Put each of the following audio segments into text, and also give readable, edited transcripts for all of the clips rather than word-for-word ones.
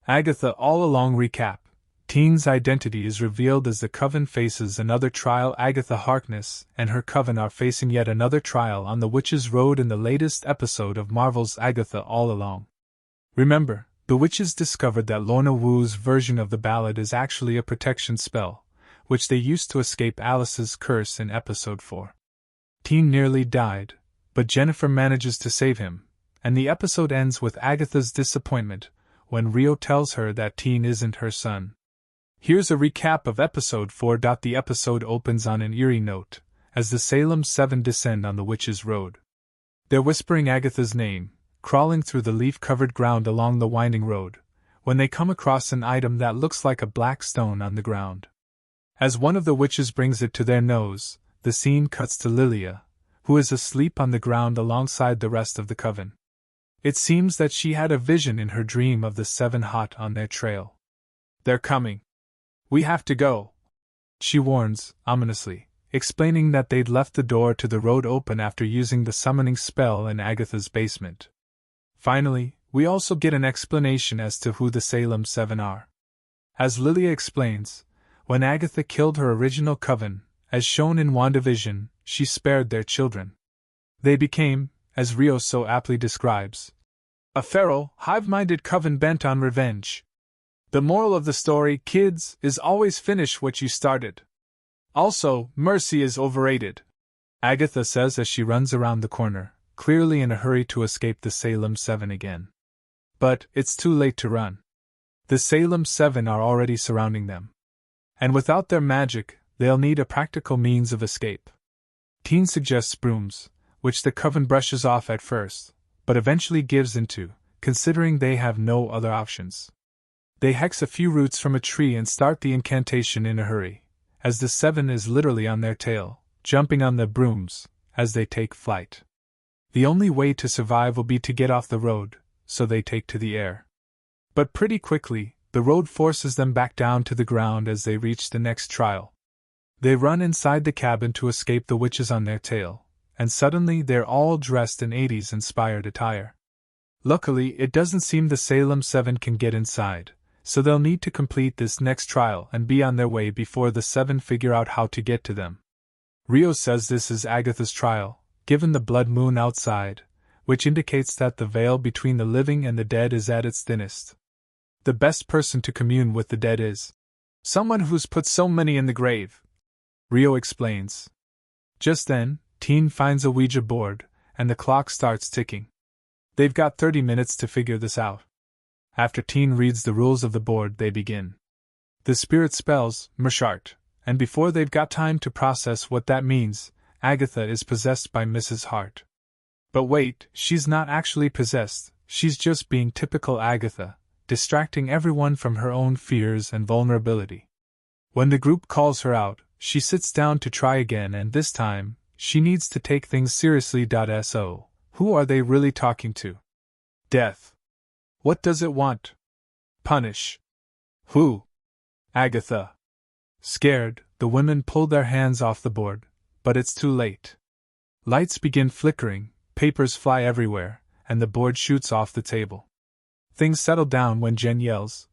Agatha All Along recap. Teen's identity is revealed as the Coven faces another trial. Agatha Harkness and her Coven are facing yet another trial on the Witch's Road in the latest episode of Marvel's Agatha All Along. Remember, the witches discovered that Lorna Wu's version of the ballad is actually a protection spell, which they used to escape Alice's curse in episode 4. Teen nearly died, but Jennifer manages to save him, and the episode ends with Agatha's disappointment when Rio tells her that Teen isn't her son. Here's a recap of episode 4. The episode opens on an eerie note, as the Salem 7 descend on the Witch's Road. They're whispering Agatha's name, crawling through the leaf-covered ground along the winding road, when they come across an item that looks like a black stone on the ground. As one of the witches brings it to their nose, the scene cuts to Lilia, who is asleep on the ground alongside the rest of the Coven. It seems that she had a vision in her dream of the 7 hot on their trail. "They're coming. We have to go," she warns, ominously, explaining that they'd left the door to the road open after using the summoning spell in Agatha's basement. Finally, we also get an explanation as to who the Salem 7 are. As Lilia explains, when Agatha killed her original Coven, as shown in WandaVision, she spared their children. They became, as Rio so aptly describes, a feral, hive-minded Coven bent on revenge. The moral of the story, kids, is always finish what you started. Also, mercy is overrated, Agatha says as she runs around the corner, clearly in a hurry to escape the Salem 7 again. But it's too late to run. The Salem 7 are already surrounding them. And without their magic, they'll need a practical means of escape. Teen suggests brooms, which the Coven brushes off at first, but eventually gives into, considering they have no other options. They hex a few roots from a tree and start the incantation in a hurry, as the 7 is literally on their tail, jumping on the brooms, as they take flight. The only way to survive will be to get off the road, so they take to the air. But pretty quickly, the road forces them back down to the ground as they reach the next trial. They run inside the cabin to escape the witches on their tail, and suddenly they're all dressed in 80s-inspired attire. Luckily, it doesn't seem the Salem 7 can get inside, so they'll need to complete this next trial and be on their way before the 7 figure out how to get to them. Rio says this is Agatha's trial, given the blood moon outside, which indicates that the veil between the living and the dead is at its thinnest. The best person to commune with the dead is someone who's put so many in the grave, Rio explains. Just then, Teen finds a Ouija board, and the clock starts ticking. They've got 30 minutes to figure this out. After Teen reads the rules of the board, they begin. The spirit spells, Mershart, and before they've got time to process what that means, Agatha is possessed by Mrs. Hart. But wait, she's not actually possessed, she's just being typical Agatha, distracting everyone from her own fears and vulnerability. When the group calls her out, she sits down to try again, and this time, she needs to take things seriously. So, who are they really talking to? Death. What does it want? Punish. Who? Agatha. Scared, the women pull their hands off the board, but it's too late. Lights begin flickering, papers fly everywhere, and the board shoots off the table. Things settle down when Jen yells,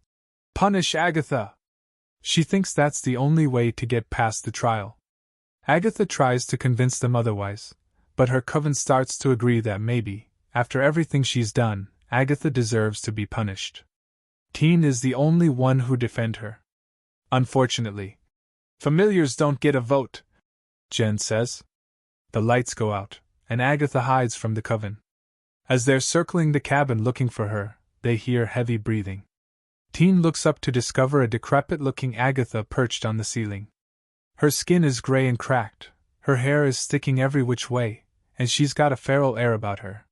"Punish Agatha!" She thinks that's the only way to get past the trial. Agatha tries to convince them otherwise, but her Coven starts to agree that maybe, after everything she's done, Agatha deserves to be punished. Teen is the only one who defends her. Unfortunately, familiars don't get a vote, Jen says. The lights go out, and Agatha hides from the Coven. As they're circling the cabin looking for her, they hear heavy breathing. Teen looks up to discover a decrepit-looking Agatha perched on the ceiling. Her skin is gray and cracked, her hair is sticking every which way, and she's got a feral air about her.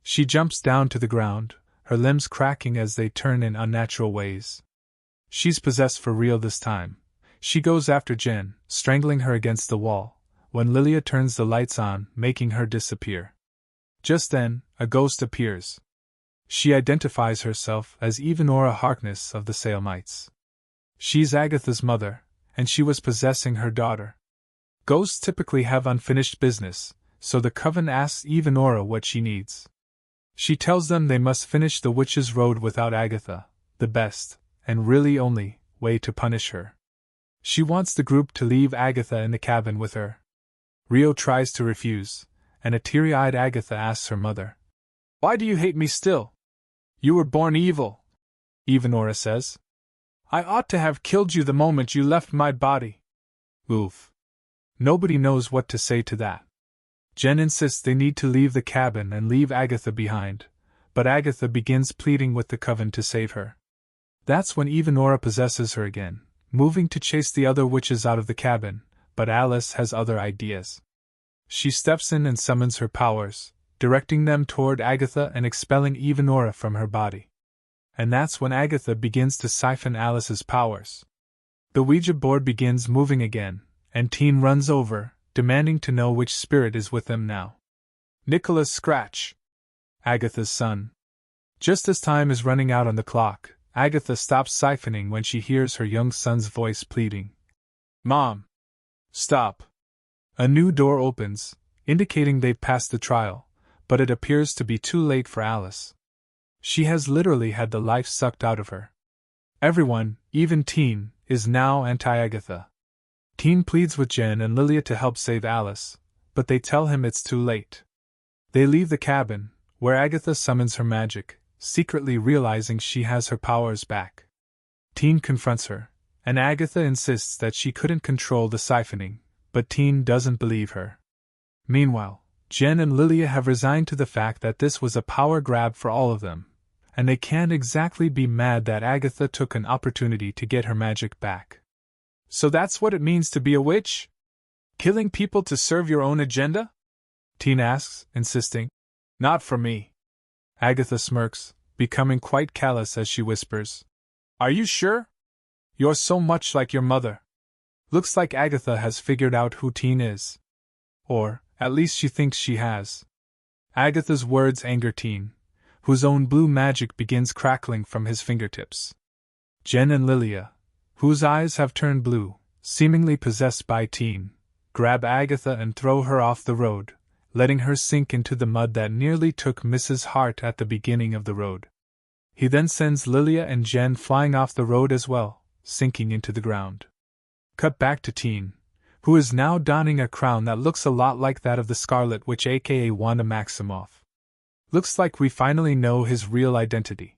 She jumps down to the ground, her limbs cracking as they turn in unnatural ways. She's possessed for real this time. She goes after Jen, strangling her against the wall, when Lilia turns the lights on, making her disappear. Just then, a ghost appears. She identifies herself as Agatha Harkness of the Salemites. She's Agatha's mother, and she was possessing her daughter. Ghosts typically have unfinished business, so the Coven asks Agatha what she needs. She tells them they must finish the Witch's Road without Agatha, the best, and really only, way to punish her. She wants the group to leave Agatha in the cabin with her. Rio tries to refuse, and a teary-eyed Agatha asks her mother, "Why do you hate me still? You were born evil," Evanora says. "I ought to have killed you the moment you left my body." Oof. Nobody knows what to say to that. Jen insists they need to leave the cabin and leave Agatha behind, but Agatha begins pleading with the Coven to save her. That's when Evanora possesses her again, moving to chase the other witches out of the cabin, but Alice has other ideas. She steps in and summons her powers, directing them toward Agatha and expelling Evanora from her body. And that's when Agatha begins to siphon Alice's powers. The Ouija board begins moving again, and Teen runs over, demanding to know which spirit is with them now. Nicholas Scratch, Agatha's son. Just as time is running out on the clock, Agatha stops siphoning when she hears her young son's voice pleading, "Mom! Stop!" A new door opens, indicating they've passed the trial, but it appears to be too late for Alice. She has literally had the life sucked out of her. Everyone, even Teen, is now anti-Agatha. Teen pleads with Jen and Lilia to help save Alice, but they tell him it's too late. They leave the cabin, where Agatha summons her magic, secretly realizing she has her powers back. Teen confronts her, and Agatha insists that she couldn't control the siphoning, but Teen doesn't believe her. Meanwhile, Jen and Lilia have resigned to the fact that this was a power grab for all of them, and they can't exactly be mad that Agatha took an opportunity to get her magic back. "So that's what it means to be a witch? Killing people to serve your own agenda?" Teen asks, insisting. "Not for me." Agatha smirks, becoming quite callous as she whispers, "Are you sure? You're so much like your mother." Looks like Agatha has figured out who Teen is. Or, at least she thinks she has. Agatha's words anger Teen, whose own blue magic begins crackling from his fingertips. Jen and Lilia, whose eyes have turned blue, seemingly possessed by Teen, grab Agatha and throw her off the road, letting her sink into the mud that nearly took Mrs. Hart at the beginning of the road. He then sends Lilia and Jen flying off the road as well, sinking into the ground. Cut back to Teen, who is now donning a crown that looks a lot like that of the Scarlet Witch aka Wanda Maximoff. Looks like we finally know his real identity.